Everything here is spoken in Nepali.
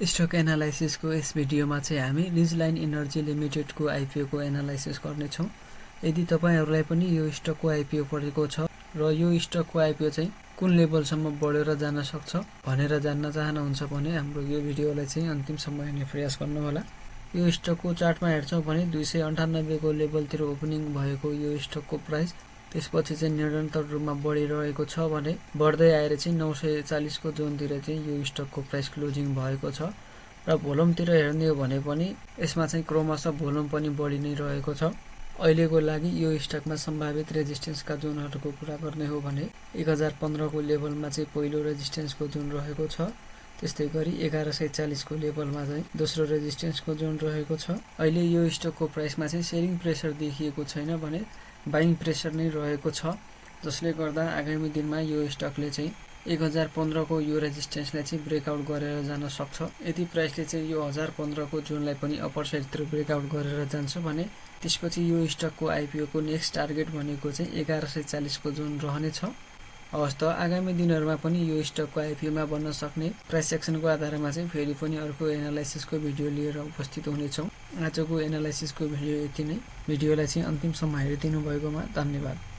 स्टक एनालाइसिसको यस भिडियोमा चाहिँ हामी रिजलाइन एनर्जी लिमिटेडको आइपिओको एनालाइसिस गर्नेछौँ। यदि तपाईहरुलाई पनि यो स्टकको आइपिओ परेको छ र यो स्टकको आइपिओ चाहिँ कुन लेभलसम्म बढेर जान सक्छ भनेर जान्न चाहनुहुन्छ भने हाम्रो यो भिडियोलाई चाहिँ अन्तिमसम्म हेर्ने प्रयास गर्नुहोला। यो स्टकको चार्टमा हेर्छौं भने 298 को लेभलतिर ओपनिङ भएको यो स्टकको प्राइस त्यसपछि चाहिँ निरन्तर रूपमा बढिरहेको छ भने बढ्दै आएर चाहिँ 940 को जोनतिर चाहिँ यो स्टकको प्राइस क्लोजिङ भएको छ र भोल्युमतिर हेर्ने हो भने पनि यसमा चाहिँ क्रमशः भोल्युम पनि बढी नै रहेको छ। अहिलेको लागि यो स्टकमा सम्भावित रेजिस्टेन्सका जोनहरुको कुरा गर्ने हो भने 1015 को लेभलमा चाहिँ पहिलो रेजिस्टेन्सको जोन रहेको छ। त्यस्तै गरी 1140 को लेभलमा चाहिँ दोस्रो रेजिस्टेन्सको जोन रहेको छ। अहिले यो स्टकको प्राइसमा चाहिँ सेलिङ प्रेसर देखिएको छैन भने बाइङ प्रेसर नै रहेको छ, जसले गर्दा आगामी दिनमा यो स्टकले चाहिँ 1015 को यो रेजिस्टेन्सलाई चाहिँ ब्रेकआउट गरेर जान सक्छ। यदि प्राइसले चाहिँ यो 1015 को जोनलाई पनि अपर साइडतिर ब्रेकआउट गरेर जान्छ भने त्यसपछि यो स्टकको आइपिओ को नेक्स्ट टार्गेट भनेको चाहिँ 1140 को जोन रहनेछ। अवस्था आगामी दिनहरुमा पनि यो स्टकको आइपिओमा बन्न सक्ने प्राइस एक्सनको आधारमा चाहिँ फेरि पनि अर्को एनालाइसिसको भिडियो लिएर उपस्थित हुनेछौं। आजको एनालाइसिसको भिडियो यति नै। भिडियोलाई चाहिँ अन्तिमसम्म हेरिदिनु भएकोमा धन्यवाद।